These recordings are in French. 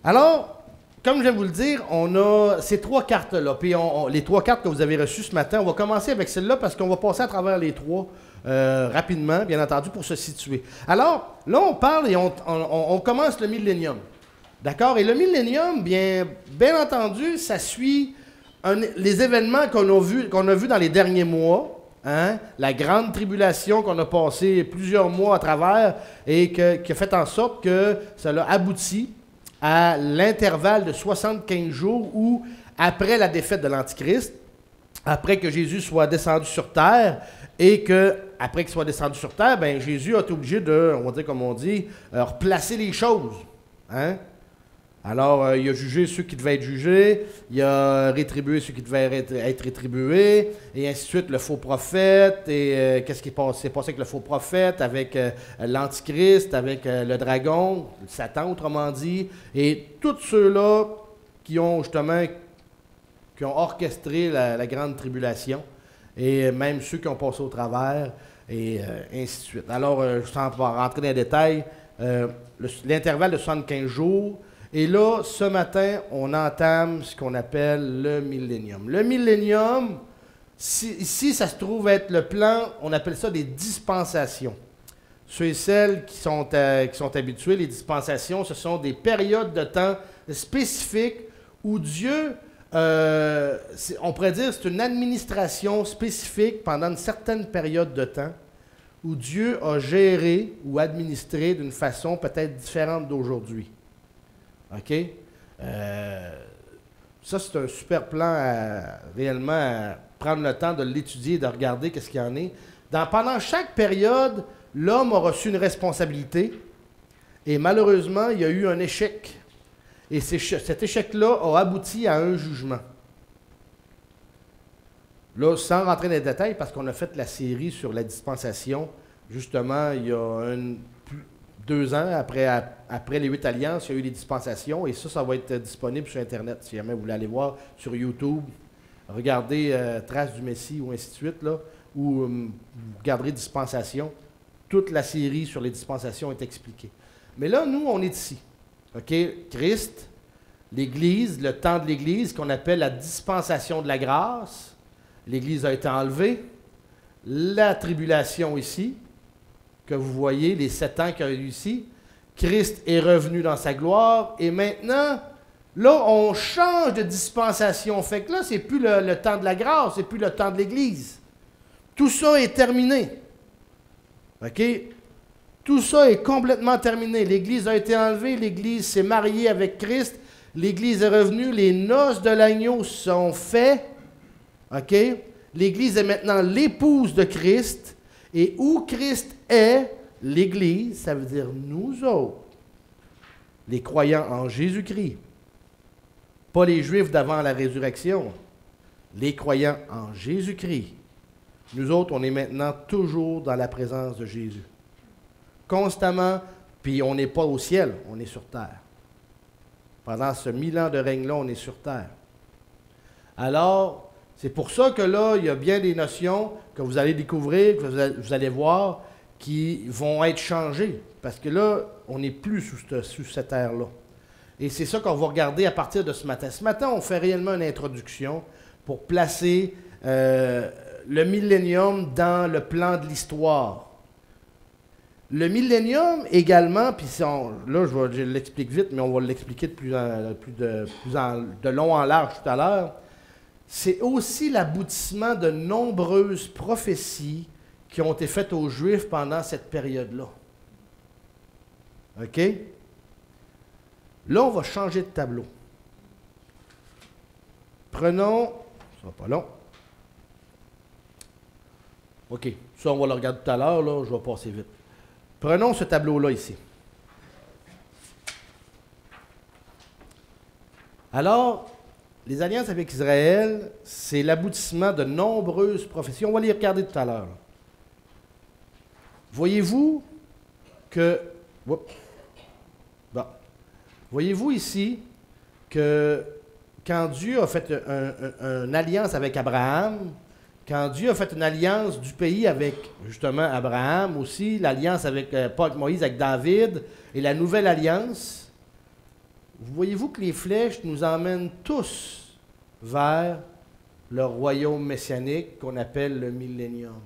Alors, comme je vais vous le dire, on a ces trois cartes-là. Puis les trois cartes que vous avez reçues ce matin, on va commencer avec celle-là parce qu'on va passer à travers les trois rapidement, bien entendu, pour se situer. Alors, là, on parle et on commence le millénium. D'accord? Et le millénium, bien entendu, ça suit les événements qu'on a vus dans les derniers mois. Hein? La grande tribulation qu'on a passé plusieurs mois à travers et qui a fait en sorte que ça a abouti à l'intervalle de 75 jours où, après la défaite de l'Antichrist, après que Jésus soit descendu sur terre, et que, après qu'il soit descendu sur terre, ben, Jésus a été obligé de, on va dire comme on dit, replacer les choses. Hein? Alors, il a jugé ceux qui devaient être jugés, il a rétribué ceux qui devaient être rétribués, et ainsi de suite, le faux prophète, et qu'est-ce qui s'est passé avec le faux prophète, avec l'Antichrist, avec le dragon, Satan autrement dit, et tous ceux-là qui ont justement, qui ont orchestré la grande tribulation, et même ceux qui ont passé au travers, et ainsi de suite. Alors, sans rentrer dans les détails, l'intervalle de 75 jours. Et là, ce matin, on entame ce qu'on appelle le millénium. Le millénium, ici, ça se trouve être le plan, on appelle ça des dispensations. Ceux et celles qui sont habitués, les dispensations, ce sont des périodes de temps spécifiques où Dieu, on pourrait dire, c'est une administration spécifique pendant une certaine période de temps où Dieu a géré ou administré d'une façon peut-être différente d'aujourd'hui. OK? Ça, c'est un super plan réellement à prendre le temps de l'étudier, de regarder qu'est-ce qu'il y en est. Pendant chaque période, l'homme a reçu une responsabilité et malheureusement, il y a eu un échec. Et cet échec-là a abouti à un jugement. Là, sans rentrer dans les détails, parce qu'on a fait la série sur la dispensation, justement, il y a 2 ans, après les 8 alliances, il y a eu des dispensations et ça va être disponible sur Internet. Si jamais vous voulez aller voir sur YouTube, regardez Traces du Messie ou ainsi de suite, là, ou vous regarderez Dispensation. Toute la série sur les dispensations est expliquée. Mais là, nous, on est ici. OK? Christ, l'Église, le temps de l'Église, qu'on appelle la dispensation de la grâce. L'Église a été enlevée. La tribulation ici, que vous voyez, les 7 ans qu'il y a eu ici. Christ est revenu dans sa gloire. Et maintenant, là, on change de dispensation. Fait que là, c'est plus le temps de la grâce, c'est plus le temps de l'Église. Tout ça est terminé. OK? Tout ça est complètement terminé. L'Église a été enlevée, l'Église s'est mariée avec Christ, l'Église est revenue, les noces de l'agneau sont faites. OK? L'Église est maintenant l'épouse de Christ. Et où Christ est, l'Église, ça veut dire nous autres, les croyants en Jésus-Christ. Pas les Juifs d'avant la résurrection, les croyants en Jésus-Christ. Nous autres, on est maintenant toujours dans la présence de Jésus. Constamment, puis on n'est pas au ciel, on est sur terre. Pendant ce 1000 ans de règne-là, on est sur terre. Alors, c'est pour ça que là, il y a bien des notions que vous allez découvrir, que vous allez voir, qui vont être changées. Parce que là, on n'est plus sous cette ère-là. Et c'est ça qu'on va regarder à partir de ce matin. Ce matin, on fait réellement une introduction pour placer le millénium dans le plan de l'histoire. Le millénium également, puis là, je l'explique vite, mais on va l'expliquer de long en large tout à l'heure. C'est aussi l'aboutissement de nombreuses prophéties qui ont été faites aux Juifs pendant cette période-là. OK? Là, on va changer de tableau. Prenons, ça sera pas long. OK, ça on va le regarder tout à l'heure, là, je vais passer vite. Prenons ce tableau-là ici. Alors, les alliances avec Israël, c'est l'aboutissement de nombreuses prophéties. On va les regarder tout à l'heure. Voyez-vous que... Bon. Voyez-vous ici que quand Dieu a fait une alliance avec Abraham, quand Dieu a fait une alliance du pays avec, justement, Abraham aussi, l'alliance avec, pas avec Moïse, avec David, et la nouvelle alliance, voyez-vous que les flèches nous emmènent tous vers le royaume messianique qu'on appelle le millénium.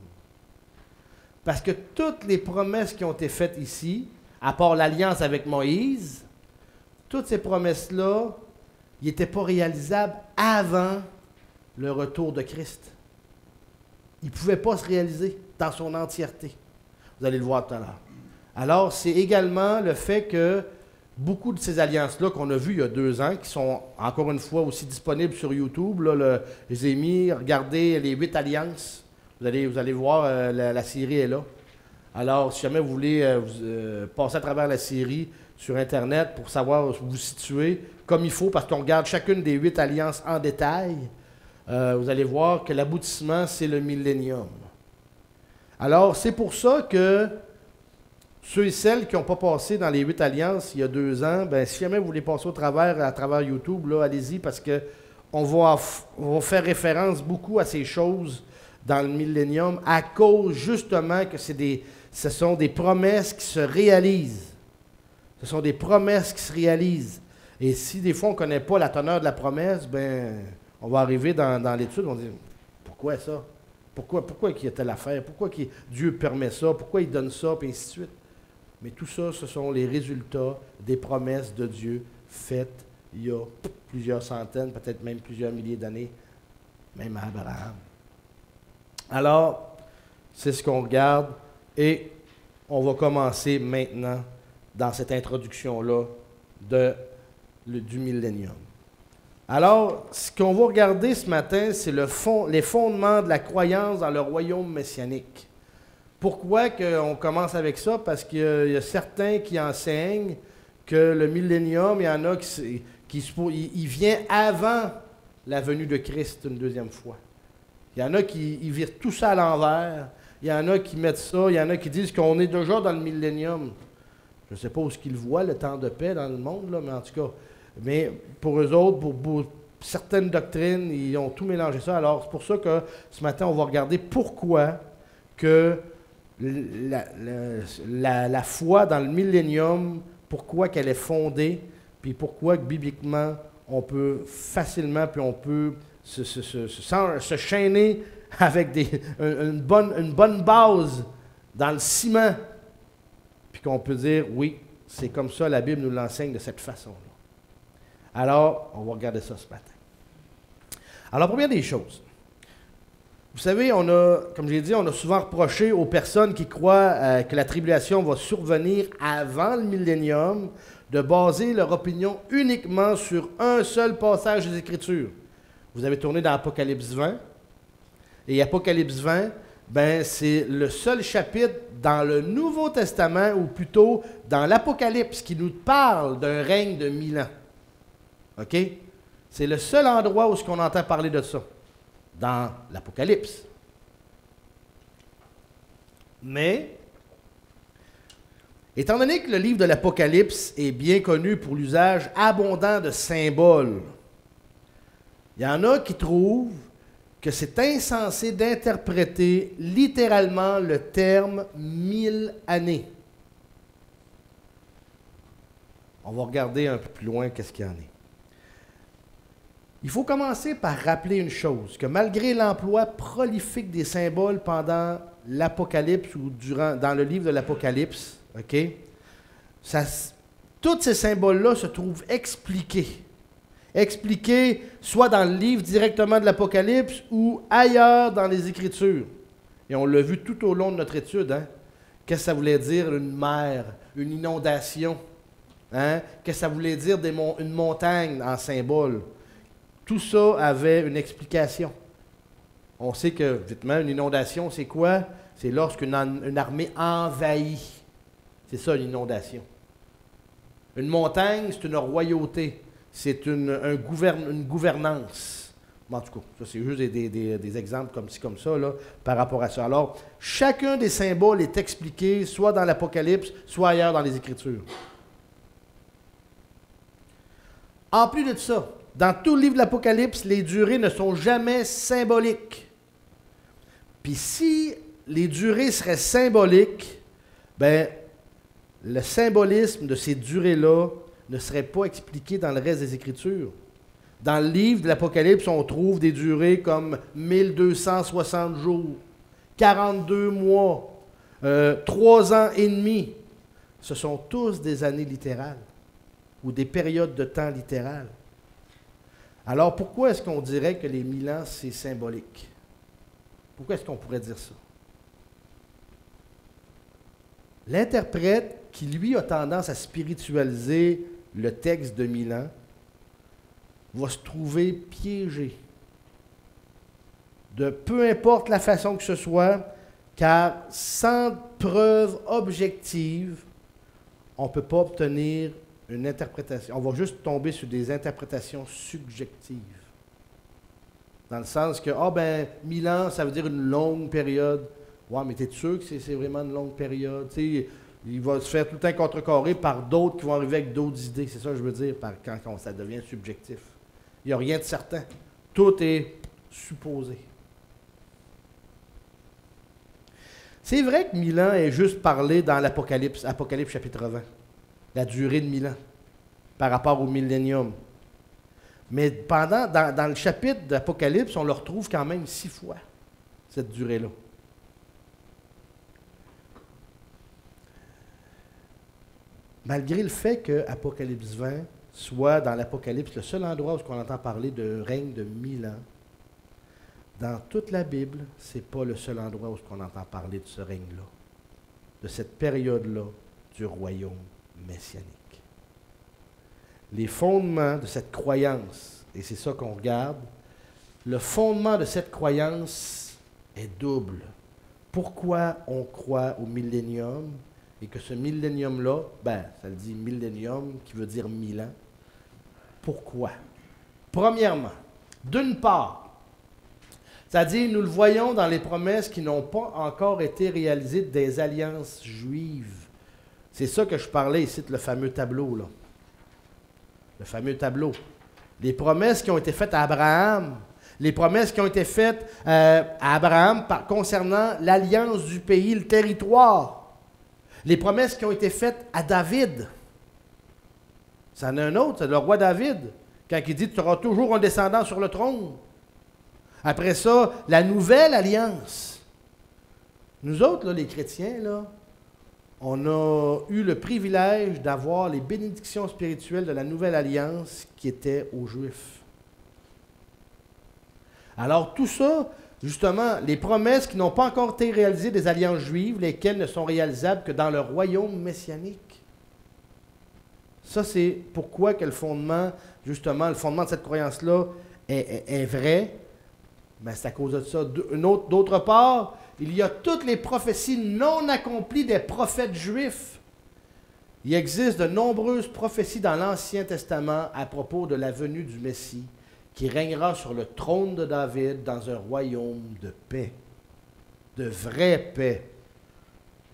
Parce que toutes les promesses qui ont été faites ici, à part l'alliance avec Moïse, toutes ces promesses-là, ils n'étaient pas réalisables avant le retour de Christ. Ils ne pouvaient pas se réaliser dans son entièreté. Vous allez le voir tout à l'heure. Alors, c'est également le fait que beaucoup de ces alliances-là qu'on a vues il y a 2 ans, qui sont encore une fois aussi disponibles sur YouTube, là, je les ai mis, regardez les 8 alliances. Vous allez voir, la série est là. Alors, si jamais vous voulez passer à travers la série sur Internet pour savoir où vous situez, comme il faut, parce qu'on regarde chacune des 8 alliances en détail, vous allez voir que l'aboutissement, c'est le millénium. Alors, c'est pour ça que ceux et celles qui n'ont pas passé dans les 8 alliances il y a 2 ans, ben, si jamais vous voulez passer à travers YouTube, là, allez-y, parce qu'on va faire référence beaucoup à ces choses dans le millénium à cause justement que ce sont des promesses qui se réalisent. Ce sont des promesses qui se réalisent. Et si des fois on ne connaît pas la teneur de la promesse, ben, on va arriver dans l'étude, on va dire pourquoi ça? Pourquoi qu'il y a telle affaire? Pourquoi Dieu permet ça? Pourquoi il donne ça? Puis ainsi de suite. Mais tout ça, ce sont les résultats des promesses de Dieu faites il y a plusieurs centaines, peut-être même plusieurs milliers d'années, même à Abraham. Alors, c'est ce qu'on regarde et on va commencer maintenant dans cette introduction-là du millénium. Alors, ce qu'on va regarder ce matin, c'est les fondements de la croyance dans le royaume messianique. Pourquoi on commence avec ça? Parce qu'il y a certains qui enseignent que le millénium, il y en a il vient avant la venue de Christ une deuxième fois. Il y en a qui virent tout ça à l'envers. Il y en a qui mettent ça. Il y en a qui disent qu'on est déjà dans le millénium. Je ne sais pas où ils voient le temps de paix dans le monde, là, mais en tout cas. Mais pour eux autres, pour certaines doctrines, ils ont tout mélangé ça. Alors, c'est pour ça que ce matin, on va regarder pourquoi que la foi dans le millénium, pourquoi qu'elle est fondée, puis pourquoi que bibliquement, on peut facilement, puis on peut se chaîner avec une bonne base dans le ciment, puis qu'on peut dire, oui, c'est comme ça, la Bible nous l'enseigne de cette façon-là. Alors, on va regarder ça ce matin. Alors, première des choses, vous savez, comme je l'ai dit, on a souvent reproché aux personnes qui croient que la tribulation va survenir avant le millénium de baser leur opinion uniquement sur un seul passage des Écritures. Vous avez tourné dans Apocalypse 20. Et Apocalypse 20, ben, c'est le seul chapitre dans le Nouveau Testament, ou plutôt dans l'Apocalypse, qui nous parle d'un règne de 1000 ans. OK? C'est le seul endroit où on entend parler de ça, dans l'Apocalypse. Mais, étant donné que le livre de l'Apocalypse est bien connu pour l'usage abondant de symboles, il y en a qui trouvent que c'est insensé d'interpréter littéralement le terme 1000 années. On va regarder un peu plus loin qu'est-ce qu'il y en est. Il faut commencer par rappeler une chose, que malgré l'emploi prolifique des symboles pendant l'Apocalypse ou dans le livre de l'Apocalypse, OK, tous ces symboles-là se trouvent expliqués soit dans le livre directement de l'Apocalypse ou ailleurs dans les Écritures. Et on l'a vu tout au long de notre étude. Hein? Qu'est-ce que ça voulait dire une mer, une inondation? Hein? Qu'est-ce que ça voulait dire une montagne en symbole? tout ça avait une explication. On sait que, vitement, une inondation, c'est quoi? C'est lorsqu'une une armée envahit. C'est ça, une inondation. Une montagne, c'est une royauté. C'est une gouvernance. Bon, en tout cas, ça, c'est juste des exemples comme ci, comme ça, là, par rapport à ça. Alors, chacun des symboles est expliqué, soit dans l'Apocalypse, soit ailleurs dans les Écritures. En plus de ça, dans tout le livre de l'Apocalypse, les durées ne sont jamais symboliques. Puis si les durées seraient symboliques, ben, le symbolisme de ces durées-là ne serait pas expliqué dans le reste des Écritures. Dans le livre de l'Apocalypse, on trouve des durées comme 1260 jours, 42 mois, 3 ans et demi. Ce sont tous des années littérales ou des périodes de temps littérales. Alors pourquoi est-ce qu'on dirait que les 1000 ans, c'est symbolique? Pourquoi est-ce qu'on pourrait dire ça? L'interprète, qui lui a tendance à spiritualiser le texte de 1000 ans, va se trouver piégé. De peu importe la façon que ce soit, car sans preuve objective, on ne peut pas obtenir une interprétation. On va juste tomber sur des interprétations subjectives. Dans le sens que, 1000 ans, ça veut dire une longue période. Ouais, mais t'es sûr que c'est vraiment une longue période? Tu sais, il va se faire tout le temps contrecarrer par d'autres qui vont arriver avec d'autres idées. C'est ça que je veux dire quand ça devient subjectif. Il n'y a rien de certain. Tout est supposé. C'est vrai que 1000 ans est juste parlé dans l'Apocalypse, Apocalypse chapitre 20, la durée de 1000 ans, par rapport au millénium. Mais dans le chapitre d'Apocalypse, on le retrouve quand même 6 fois, cette durée-là. Malgré le fait que Apocalypse 20 soit dans l'Apocalypse le seul endroit où on entend parler de règne de 1000 ans, dans toute la Bible, ce n'est pas le seul endroit où on entend parler de ce règne-là, de cette période-là du royaume messianique. Les fondements de cette croyance, et c'est ça qu'on regarde, le fondement de cette croyance est double. Pourquoi on croit au millénium et que ce millénium-là, ça le dit millénium qui veut dire 1000 ans. Pourquoi? Premièrement, d'une part, c'est-à-dire nous le voyons dans les promesses qui n'ont pas encore été réalisées des alliances juives. C'est ça que je parlais ici, le fameux tableau, là. Le fameux tableau. Les promesses qui ont été faites à Abraham, les promesses qui ont été faites à Abraham concernant l'alliance du pays, le territoire. Les promesses qui ont été faites à David. Ça en a un autre, c'est le roi David, quand il dit « Tu auras toujours un descendant sur le trône ». Après ça, la nouvelle alliance. Nous autres, là, les chrétiens, là, on a eu le privilège d'avoir les bénédictions spirituelles de la nouvelle alliance qui était aux Juifs. Alors tout ça, justement, les promesses qui n'ont pas encore été réalisées des alliances juives, lesquelles ne sont réalisables que dans le royaume messianique. Ça, c'est pourquoi que le fondement, justement, le fondement de cette croyance-là est vrai. Mais c'est à cause de ça. D'autre part, il y a toutes les prophéties non accomplies des prophètes juifs. Il existe de nombreuses prophéties dans l'Ancien Testament à propos de la venue du Messie, qui régnera sur le trône de David dans un royaume de paix, de vraie paix.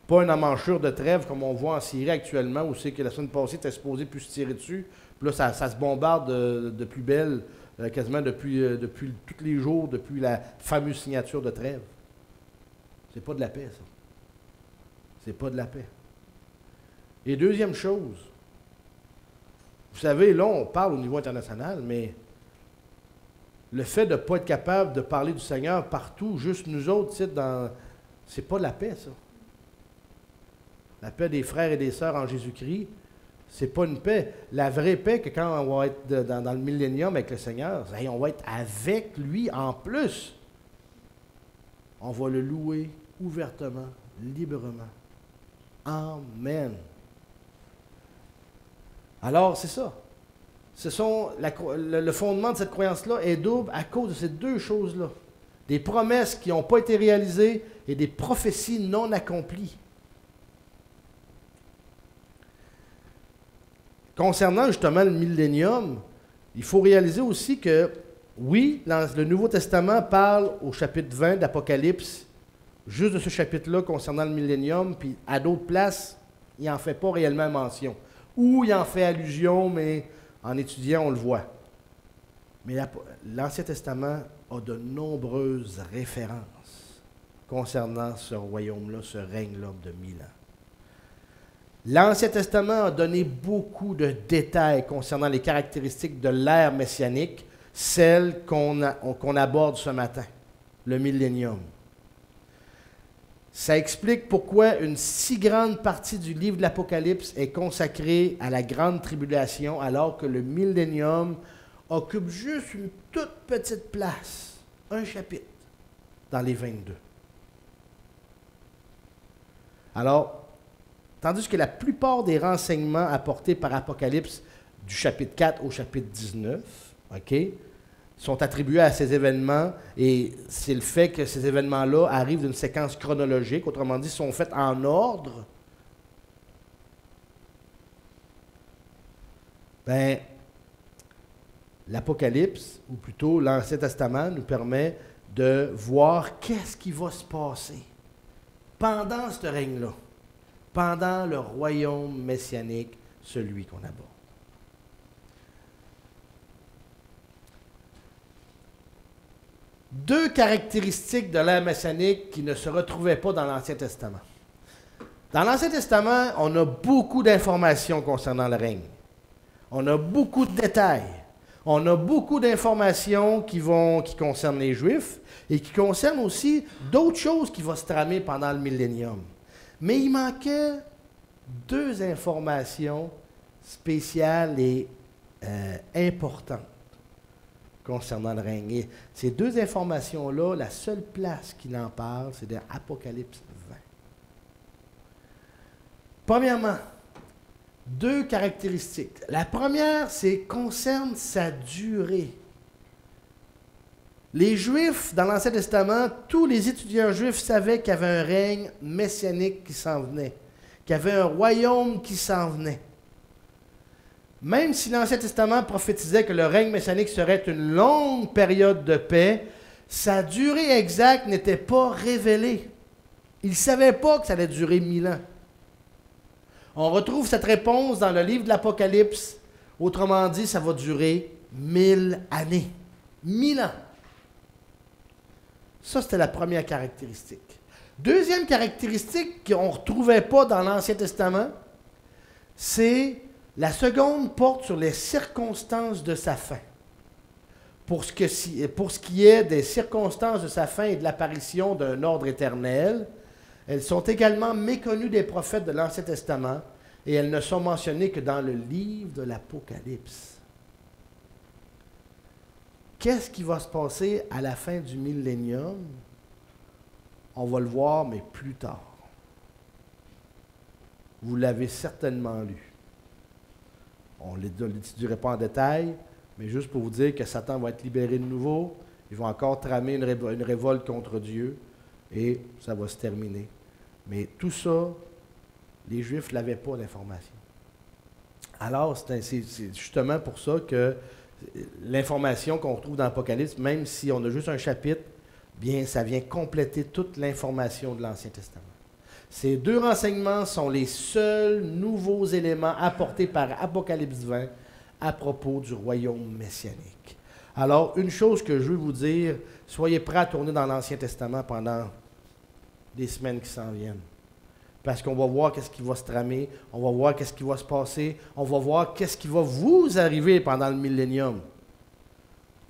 Pas une emmanchure de trêve comme on voit en Syrie actuellement, où c'est que la semaine passée, tu es supposé plus se tirer dessus. Puis là, ça se bombarde de plus belle, quasiment depuis tous les jours, depuis la fameuse signature de trêve. C'est pas de la paix, ça. C'est pas de la paix. Et deuxième chose, vous savez, là, on parle au niveau international, mais le fait de ne pas être capable de parler du Seigneur partout, juste nous autres, c'est pas de la paix, ça. La paix des frères et des sœurs en Jésus-Christ, c'est pas une paix. La vraie paix, que quand on va être dans le millénium avec le Seigneur, on va être avec lui en plus. On va le louer ouvertement, librement. Amen. Alors, c'est ça. Le fondement de cette croyance-là est double à cause de ces deux choses-là. Des promesses qui n'ont pas été réalisées et des prophéties non accomplies. Concernant justement le millénium, il faut réaliser aussi que, oui, le Nouveau Testament parle au chapitre 20 d'Apocalypse, juste de ce chapitre-là concernant le millénium, puis à d'autres places, il n'en fait pas réellement mention. Ou il en fait allusion, mais en étudiant, on le voit. Mais l'Ancien Testament a de nombreuses références concernant ce royaume-là, ce règne-là de 1000 ans. L'Ancien Testament a donné beaucoup de détails concernant les caractéristiques de l'ère messianique, celle qu'on aborde ce matin, le millénium. Ça explique pourquoi une si grande partie du livre de l'Apocalypse est consacrée à la grande tribulation, alors que le millénium occupe juste une toute petite place, un chapitre, dans les 22. Alors, tandis que la plupart des renseignements apportés par Apocalypse du chapitre 4 au chapitre 19, sont attribués à ces événements, et c'est le fait que ces événements-là arrivent d'une séquence chronologique, autrement dit, sont faits en ordre. Bien, l'Apocalypse, ou plutôt l'Ancien Testament, nous permet de voir qu'est-ce qui va se passer pendant ce règne-là, pendant le royaume messianique, celui qu'on aborde. Deux caractéristiques de l'ère messianique qui ne se retrouvaient pas dans l'Ancien Testament. Dans l'Ancien Testament, on a beaucoup d'informations concernant le règne. On a beaucoup de détails. On a beaucoup d'informations qui concernent les Juifs et qui concernent aussi d'autres choses qui vont se tramer pendant le millénium. Mais il manquait deux informations spéciales et importantes concernant le règne. Et ces deux informations-là, la seule place qui en parle, c'est dans Apocalypse 20. Premièrement, deux caractéristiques. La première, concerne sa durée. Les Juifs, dans l'Ancien Testament, tous les étudiants juifs savaient qu'il y avait un règne messianique qui s'en venait, qu'il y avait un royaume qui s'en venait. Même si l'Ancien Testament prophétisait que le règne messianique serait une longue période de paix, sa durée exacte n'était pas révélée. Ils ne savaient pas que ça allait durer 1000 ans. On retrouve cette réponse dans le livre de l'Apocalypse. Autrement dit, ça va durer 1000 années. 1000 ans. Ça, c'était la première caractéristique. Deuxième caractéristique qu'on ne retrouvait pas dans l'Ancien Testament, c'est la seconde porte sur les circonstances de sa fin. Pour ce qui est des circonstances de sa fin et de l'apparition d'un ordre éternel, elles sont également méconnues des prophètes de l'Ancien Testament et elles ne sont mentionnées que dans le livre de l'Apocalypse. Qu'est-ce qui va se passer à la fin du millénium? On va le voir, mais plus tard. Vous l'avez certainement lu. On ne l'étudierait pas en détail, mais juste pour vous dire que Satan va être libéré de nouveau, il va encore tramer une révolte contre Dieu, et ça va se terminer. Mais tout ça, les Juifs n'avaient pas l'information. Alors, c'est justement pour ça que l'information qu'on retrouve dans l'Apocalypse, même si on a juste un chapitre, bien, ça vient compléter toute l'information de l'Ancien Testament. Ces deux renseignements sont les seuls nouveaux éléments apportés par Apocalypse 20 à propos du royaume messianique. Alors, une chose que je veux vous dire, soyez prêts à tourner dans l'Ancien Testament pendant des semaines qui s'en viennent. Parce qu'on va voir qu'est-ce qui va se tramer, on va voir qu'est-ce qui va se passer, on va voir qu'est-ce qui va vous arriver pendant le millénium.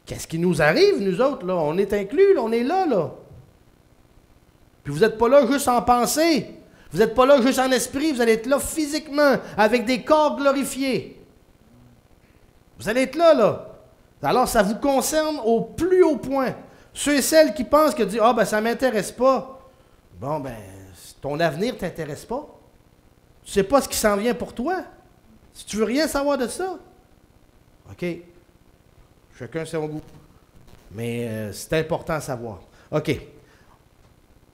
Qu'est-ce qui nous arrive, nous autres, là? On est inclus, là, on est là, là. Puis vous n'êtes pas là juste en pensée. Vous n'êtes pas là juste en esprit. Vous allez être là physiquement, avec des corps glorifiés. Vous allez être là, là. Alors, ça vous concerne au plus haut point. Ceux et celles qui pensent que dire, ah, ben, ça ne m'intéresse pas. Bon, ben, ton avenir ne t'intéresse pas. Tu ne sais pas ce qui s'en vient pour toi. Si tu ne veux rien savoir de ça. OK? Chacun son goût. Mais c'est important à savoir. OK.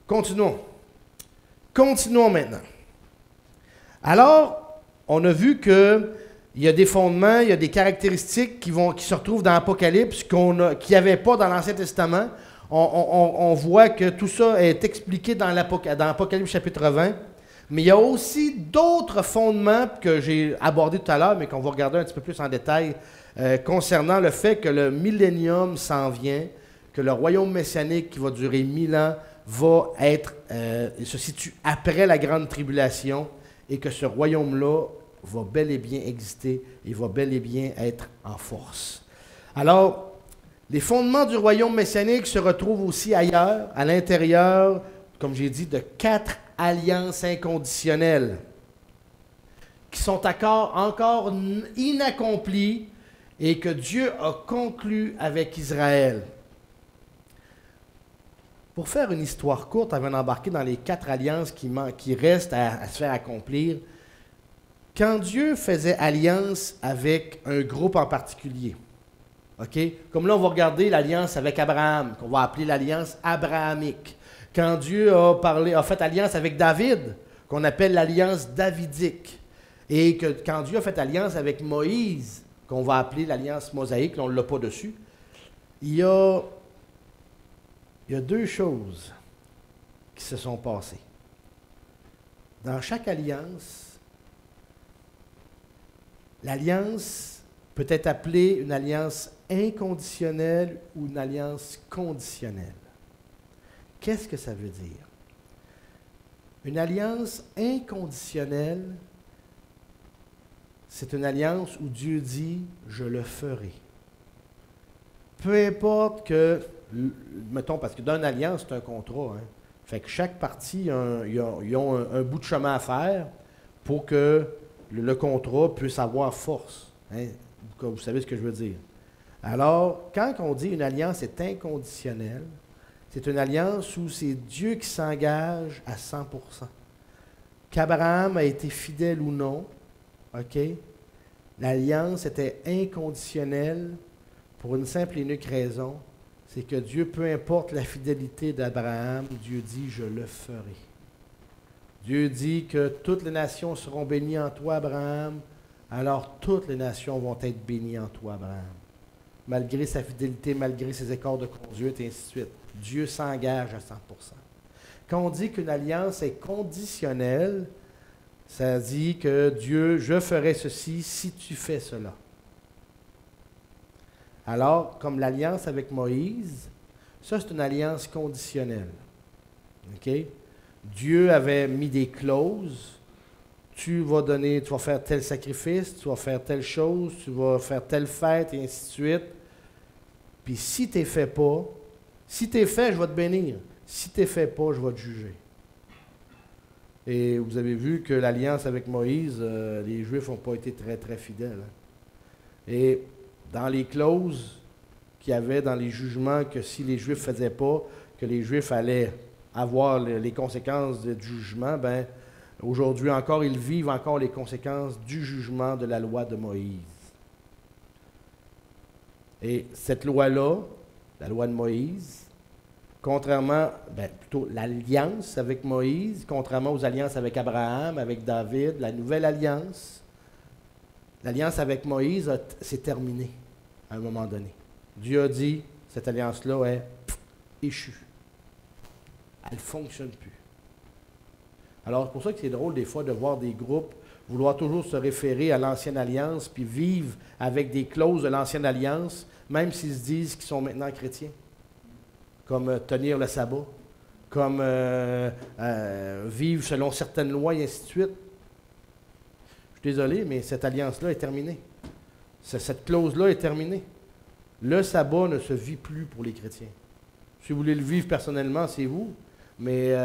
Continuons. Continuons maintenant. Alors, on a vu qu'il y a des fondements, il y a des caractéristiques qui se retrouvent dans l'Apocalypse qu'il n'y avait pas dans l'Ancien Testament. On voit que tout ça est expliqué dans l'Apocalypse chapitre 20. Mais il y a aussi d'autres fondements que j'ai abordés tout à l'heure, mais qu'on va regarder un petit peu plus en détail, concernant le fait que le millénium s'en vient, que le royaume messianique qui va durer 1000 ans se situe après la grande tribulation, et que ce royaume-là va bel et bien exister et va bel et bien être en force. Alors, les fondements du royaume messianique se retrouvent aussi ailleurs, à l'intérieur, comme j'ai dit, de 4 alliances inconditionnelles qui sont encore inaccomplies et que Dieu a conclues avec Israël. Pour faire une histoire courte, avant d'embarquer dans les 4 alliances qui restent à se faire accomplir, quand Dieu faisait alliance avec un groupe en particulier, OK? Comme là, on va regarder l'alliance avec Abraham, qu'on va appeler l'alliance abrahamique. Quand Dieu a fait alliance avec David, qu'on appelle l'alliance davidique. Et que quand Dieu a fait alliance avec Moïse, qu'on va appeler l'alliance mosaïque, là, on ne l'a pas dessus, il y a 2 choses qui se sont passées. Dans chaque alliance, l'alliance peut être appelée une alliance inconditionnelle ou une alliance conditionnelle. Qu'est-ce que ça veut dire? Une alliance inconditionnelle, c'est une alliance où Dieu dit « je le ferai ». Peu importe que, mettons, parce que dans une alliance, c'est un contrat. Hein? Fait que chaque partie, ils ont un bout de chemin à faire pour que le contrat puisse avoir force. Hein? Vous savez ce que je veux dire. Alors, quand on dit une alliance est inconditionnelle, c'est une alliance où c'est Dieu qui s'engage à 100%. Qu'Abraham a été fidèle ou non, OK? L'alliance était inconditionnelle pour une simple et unique raison, c'est que Dieu, peu importe la fidélité d'Abraham, Dieu dit « je le ferai ». Dieu dit que toutes les nations seront bénies en toi, Abraham, alors toutes les nations vont être bénies en toi, Abraham. Malgré sa fidélité, malgré ses écarts de conduite, et ainsi de suite. Dieu s'engage à 100%. Quand on dit qu'une alliance est conditionnelle, ça dit que Dieu, je ferai ceci si tu fais cela. Alors, comme l'alliance avec Moïse, ça c'est une alliance conditionnelle. OK? Dieu avait mis des clauses. Tu vas faire tel sacrifice, tu vas faire telle chose, tu vas faire telle fête, et ainsi de suite. Puis si tu ne fais pas, si tu es fait, je vais te bénir. Si tu ne fais pas, je vais te juger. Et vous avez vu que l'alliance avec Moïse, les Juifs n'ont pas été très, très fidèles. Hein? Et dans les clauses qu'il y avait dans les jugements, que si les Juifs ne faisaient pas, que les Juifs allaient avoir les conséquences du jugement, ben aujourd'hui encore, ils vivent encore les conséquences du jugement de la loi de Moïse. Et cette loi-là, la loi de Moïse, plutôt l'alliance avec Moïse, contrairement aux alliances avec Abraham, avec David, la nouvelle alliance, l'alliance avec Moïse s'est terminée à un moment donné. Dieu a dit, cette alliance-là est échue. Elle ne fonctionne plus. Alors, c'est pour ça que c'est drôle des fois de voir des groupes vouloir toujours se référer à l'ancienne alliance puis vivre avec des clauses de l'ancienne alliance, même s'ils se disent qu'ils sont maintenant chrétiens. Comme tenir le sabbat, comme vivre selon certaines lois et ainsi de suite. Je suis désolé, mais cette alliance-là est terminée. Cette clause-là est terminée. Le sabbat ne se vit plus pour les chrétiens. Si vous voulez le vivre personnellement, c'est vous. Mais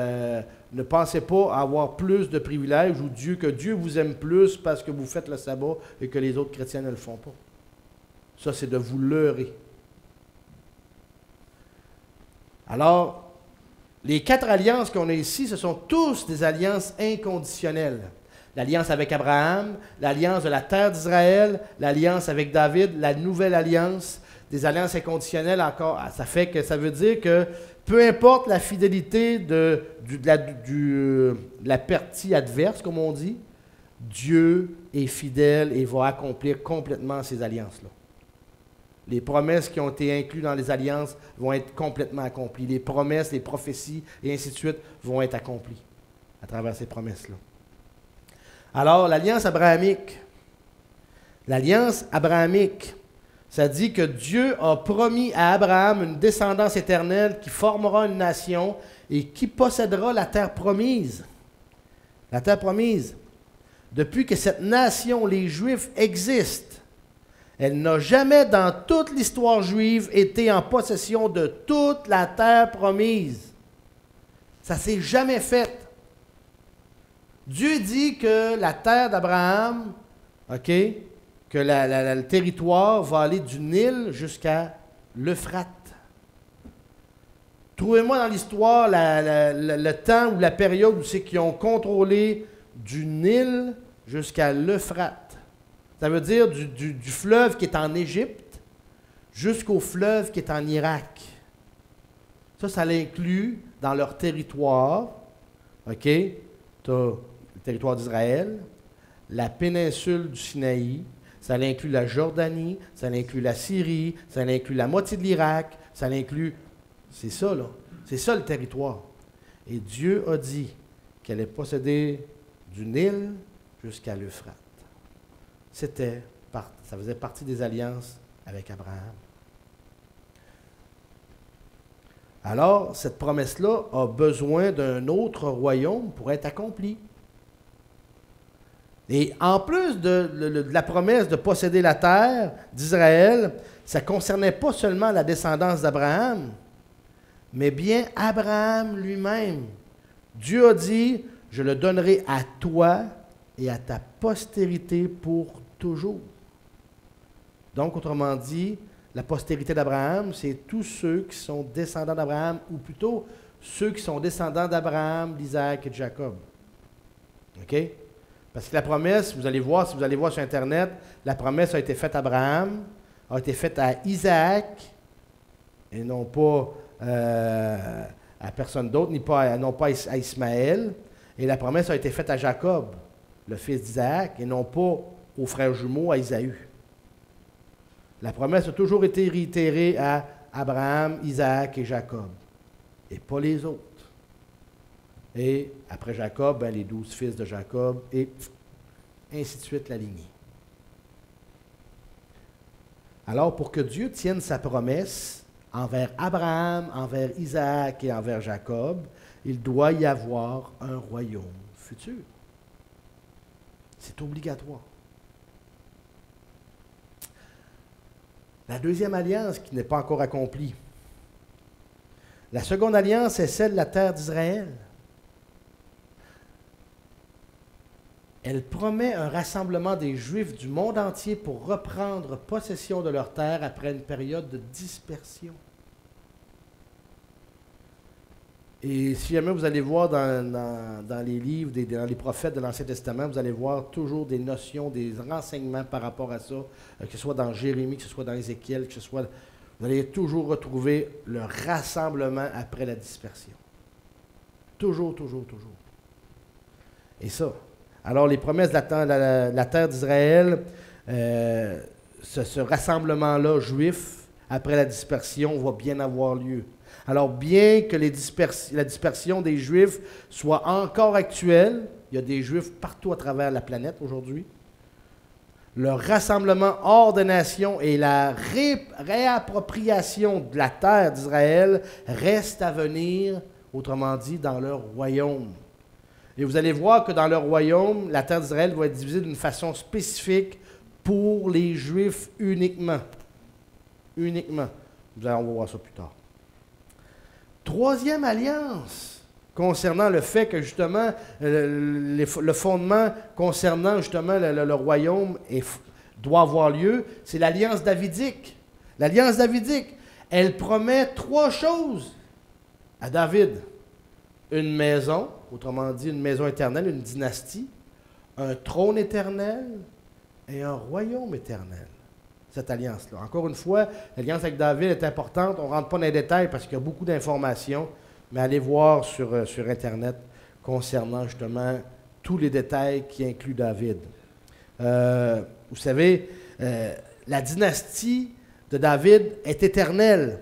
ne pensez pas avoir plus de privilèges ou que Dieu vous aime plus parce que vous faites le sabbat et que les autres chrétiens ne le font pas. Ça, c'est de vous leurrer. Alors, les 4 alliances qu'on a ici, ce sont tous des alliances inconditionnelles. l'alliance avec Abraham, l'alliance de la terre d'Israël, l'alliance avec David, la nouvelle alliance, des alliances inconditionnelles encore. Ça veut dire que peu importe la fidélité de la partie adverse, comme on dit, Dieu est fidèle et va accomplir complètement ces alliances-là. Les promesses qui ont été incluses dans les alliances vont être complètement accomplies. Les promesses, les prophéties et ainsi de suite vont être accomplies à travers ces promesses-là. Alors, l'alliance abrahamique, ça dit que Dieu a promis à Abraham une descendance éternelle qui formera une nation et qui possédera la terre promise. La terre promise. Depuis que cette nation, les Juifs, existe, elle n'a jamais dans toute l'histoire juive été en possession de toute la terre promise. Ça ne s'est jamais fait. Dieu dit que la terre d'Abraham, OK, que le territoire va aller du Nil jusqu'à l'Euphrate. Trouvez-moi dans l'histoire le temps ou la période où c'est qu'ils ont contrôlé du Nil jusqu'à l'Euphrate. Ça veut dire du fleuve qui est en Égypte jusqu'au fleuve qui est en Irak. Ça l'inclut dans leur territoire. OK? Tu as le territoire d'Israël, la péninsule du Sinaï, ça inclut la Jordanie, ça inclut la Syrie, ça inclut la moitié de l'Irak, ça inclut... C'est ça, là. C'est ça le territoire. Et Dieu a dit qu'elle est possédée du Nil jusqu'à l'Euphrate. Ça faisait partie des alliances avec Abraham. Alors, cette promesse-là a besoin d'un autre royaume pour être accomplie. Et en plus de la promesse de posséder la terre d'Israël, ça ne concernait pas seulement la descendance d'Abraham, mais bien Abraham lui-même. Dieu a dit, je le donnerai à toi et à ta postérité pour toujours. Donc, autrement dit, la postérité d'Abraham, c'est tous ceux qui sont descendants d'Abraham, ou plutôt ceux qui sont descendants d'Abraham, d'Isaac et de Jacob. OK? Parce que la promesse, si vous allez voir sur Internet, la promesse a été faite à Abraham, a été faite à Isaac, et non pas à personne d'autre, non pas à Ismaël. Et la promesse a été faite à Jacob, le fils d'Isaac, et non pas aux frères jumeaux, à Isaü. La promesse a toujours été réitérée à Abraham, Isaac et Jacob, et pas les autres. Et après Jacob, les 12 fils de Jacob, et ainsi de suite la lignée. Alors, pour que Dieu tienne sa promesse envers Abraham, envers Isaac et envers Jacob, il doit y avoir un royaume futur. C'est obligatoire. La deuxième alliance qui n'est pas encore accomplie. La seconde alliance est celle de la terre d'Israël. Elle promet un rassemblement des Juifs du monde entier pour reprendre possession de leur terre après une période de dispersion. Et si jamais vous allez voir dans les livres, dans les prophètes de l'Ancien Testament, vous allez voir toujours des notions, des renseignements par rapport à ça, que ce soit dans Jérémie, que ce soit dans Ézéchiel, que ce soit... Vous allez toujours retrouver le rassemblement après la dispersion. Toujours, toujours, toujours. Et ça... Alors, les promesses de la terre d'Israël, ce rassemblement-là juif, après la dispersion, va bien avoir lieu. Alors, bien que la dispersion des Juifs soit encore actuelle, il y a des Juifs partout à travers la planète aujourd'hui, le rassemblement hors des nations et la réappropriation de la terre d'Israël reste à venir, autrement dit, dans leur royaume. Et vous allez voir que dans leur royaume, la terre d'Israël va être divisée d'une façon spécifique pour les Juifs uniquement. Uniquement. On va voir ça plus tard. Troisième alliance, concernant le fait que justement, le fondement concernant justement le royaume doit avoir lieu, c'est l'alliance davidique. L'alliance davidique, elle promet trois choses à David. Une maison, autrement dit une maison éternelle, une dynastie, un trône éternel et un royaume éternel. Cette alliance-là. Encore une fois, l'alliance avec David est importante. On ne rentre pas dans les détails parce qu'il y a beaucoup d'informations, mais allez voir sur Internet concernant justement tous les détails qui incluent David. Vous savez, la dynastie de David est éternelle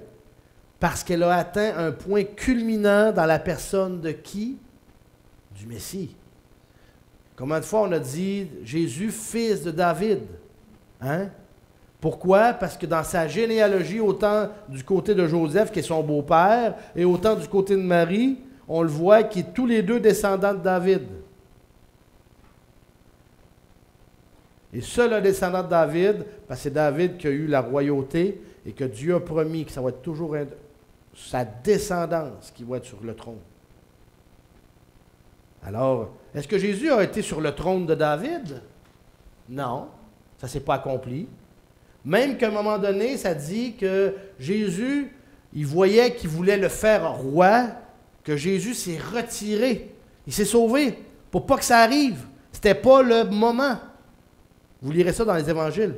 parce qu'elle a atteint un point culminant dans la personne de qui? Du Messie. Combien de fois on a dit Jésus, fils de David? Hein? Pourquoi? Parce que dans sa généalogie, autant du côté de Joseph, qui est son beau-père, et autant du côté de Marie, on le voit qu'ils sont tous les deux descendants de David. Et seul un descendant de David, parce que c'est David qui a eu la royauté et que Dieu a promis que ça va être toujours sa descendance qui va être sur le trône. Alors, est-ce que Jésus a été sur le trône de David? Non, ça ne s'est pas accompli. Même qu'à un moment donné, ça dit que Jésus, il voyait qu'il voulait le faire roi, que Jésus s'est retiré. Il s'est sauvé pour pas que ça arrive. Ce n'était pas le moment. Vous lirez ça dans les évangiles.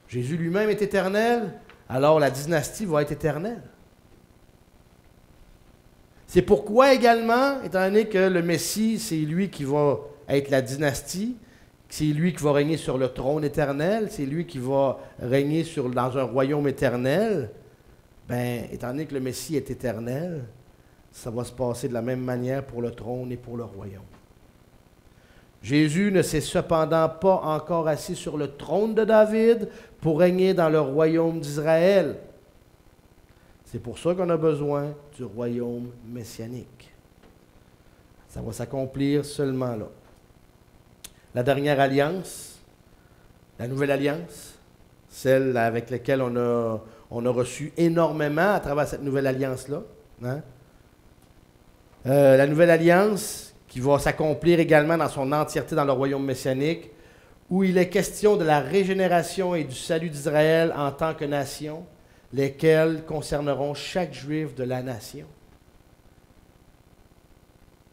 Jésus lui-même est éternel, alors la dynastie va être éternelle. C'est pourquoi également, étant donné que le Messie, c'est lui qui va être la dynastie, c'est lui qui va régner sur le trône éternel, c'est lui qui va régner dans un royaume éternel, bien, étant donné que le Messie est éternel, ça va se passer de la même manière pour le trône et pour le royaume. Jésus ne s'est cependant pas encore assis sur le trône de David pour régner dans le royaume d'Israël. C'est pour ça qu'on a besoin du royaume messianique. Ça va s'accomplir seulement là. La dernière alliance, la nouvelle alliance, celle avec laquelle on a reçu énormément à travers cette nouvelle alliance-là. Hein? La nouvelle alliance qui va s'accomplir également dans son entièreté dans le royaume messianique, où il est question de la régénération et du salut d'Israël en tant que nation, lesquels concerneront chaque juif de la nation.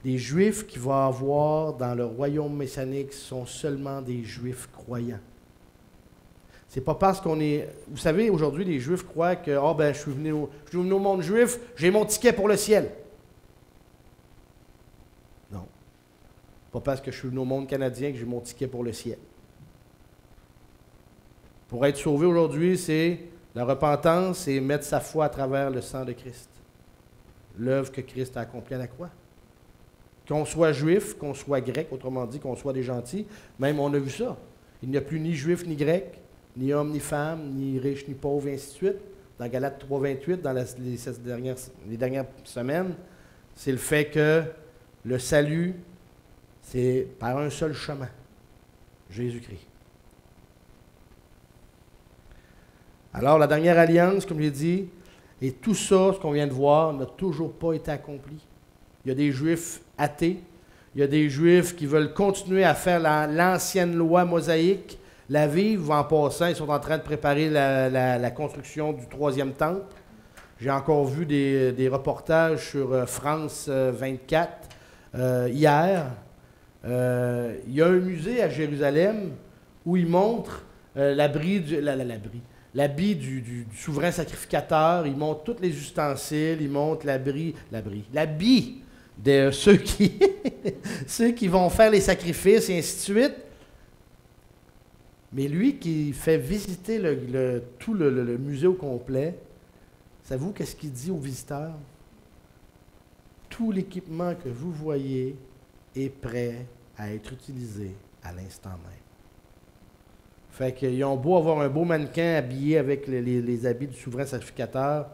Les juifs qu'il va avoir dans le royaume messianique sont seulement des juifs croyants. C'est pas parce qu'on est... Vous savez, aujourd'hui, les juifs croient que je suis venu au monde juif, j'ai mon ticket pour le ciel. Non. Pas parce que je suis venu au monde canadien que j'ai mon ticket pour le ciel. Pour être sauvé aujourd'hui, c'est la repentance et mettre sa foi à travers le sang de Christ. L'œuvre que Christ a accomplie à la croix. Qu'on soit juif, qu'on soit grec, autrement dit, qu'on soit des gentils, même on a vu ça. Il n'y a plus ni juif ni grec, ni homme ni femme, ni riche ni pauvre, et ainsi de suite. Dans Galates 3.28, dans les dernières semaines, c'est le fait que le salut, c'est par un seul chemin, Jésus-Christ. Alors, la dernière alliance, comme j'ai dit, et tout ça, ce qu'on vient de voir, n'a toujours pas été accompli. Il y a des Juifs athées, il y a des Juifs qui veulent continuer à faire l'ancienne loi mosaïque, la vivre en passant. Ils sont en train de préparer la construction du troisième temple. J'ai encore vu des reportages sur France 24 hier. Il y a un musée à Jérusalem où ils montrent l'habit du souverain sacrificateur. Ils montrent tous les ustensiles, ils montrent l'habit de ceux qui vont faire les sacrifices et ainsi de suite. Mais lui qui fait visiter tout le musée au complet, savez-vous qu'est-ce qu'il dit aux visiteurs? Tout l'équipement que vous voyez est prêt à être utilisé à l'instant même. Fait qu'ils ont beau avoir un beau mannequin habillé avec les habits du souverain sacrificateur,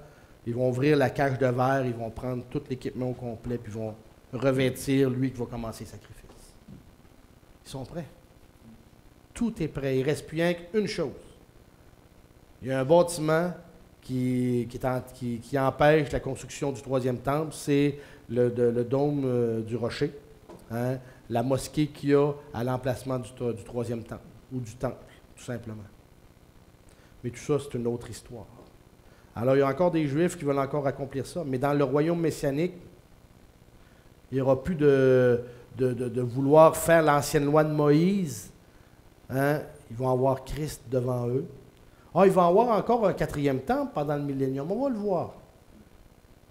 ils vont ouvrir la cage de verre, ils vont prendre tout l'équipement au complet, puis ils vont revêtir lui qui va commencer le sacrifice. Ils sont prêts. Tout est prêt. Il ne reste plus rien qu'une chose. Il y a un bâtiment qui empêche la construction du troisième temple, c'est le dôme du rocher, hein, la mosquée qu'il y a à l'emplacement du troisième temple, ou du temple, tout simplement. Mais tout ça, c'est une autre histoire. Alors, il y a encore des Juifs qui veulent encore accomplir ça, mais dans le royaume messianique, il n'y aura plus de de vouloir faire l'ancienne loi de Moïse, hein, ils vont avoir Christ devant eux. Ah, il va y avoir encore un quatrième temple pendant le millénium. On va le voir.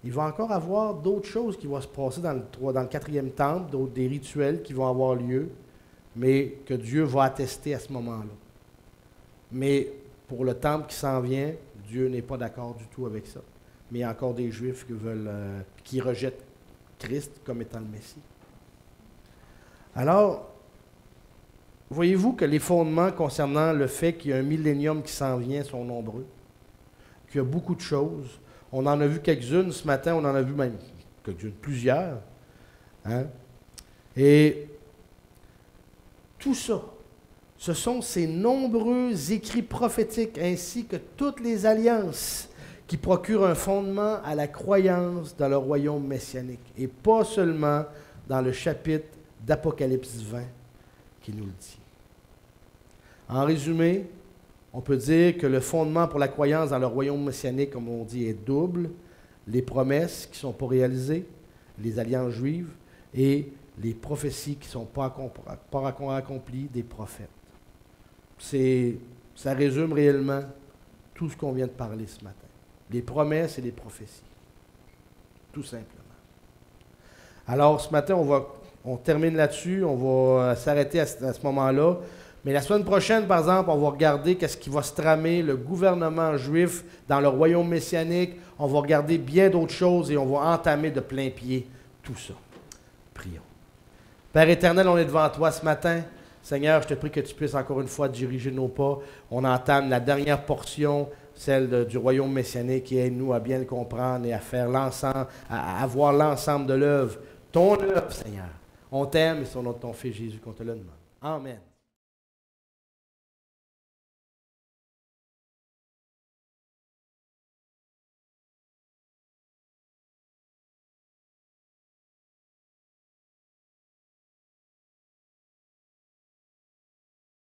Il va encore avoir d'autres choses qui vont se passer dans le quatrième temple, des rituels qui vont avoir lieu, mais que Dieu va attester à ce moment-là. Mais pour le temple qui s'en vient, Dieu n'est pas d'accord du tout avec ça. Mais il y a encore des Juifs qui rejettent Christ comme étant le Messie. Alors, voyez-vous que les fondements concernant le fait qu'il y a un millénium qui s'en vient sont nombreux, qu'il y a beaucoup de choses. On en a vu quelques-unes ce matin, on en a vu même quelques-unes, plusieurs. Hein? Et tout ça, ce sont ces nombreux écrits prophétiques ainsi que toutes les alliances qui procurent un fondement à la croyance dans le royaume messianique. Et pas seulement dans le chapitre d'Apocalypse 20 qui nous le dit. En résumé, on peut dire que le fondement pour la croyance dans le royaume messianique, comme on dit, est double. Les promesses qui ne sont pas réalisées, les alliances juives et les prophéties qui ne sont pas accomplies des prophètes. Ça résume réellement tout ce qu'on vient de parler ce matin. Les promesses et les prophéties. Tout simplement. Alors, ce matin, on termine là-dessus. On va s'arrêter à ce moment-là. Mais la semaine prochaine, par exemple, on va regarder qu'est-ce qui va se tramer, le gouvernement juif dans le royaume messianique. On va regarder bien d'autres choses et on va entamer de plein pied tout ça. Prions. Père éternel, on est devant toi ce matin. Seigneur, je te prie que tu puisses encore une fois diriger nos pas. On entame la dernière portion, celle du royaume messianique, et aide-nous à bien le comprendre et à faire l'ensemble, à voir l'ensemble de l'œuvre. Ton œuvre, Seigneur. On t'aime et c'est au nom de ton Fils Jésus qu'on te le demande. Amen.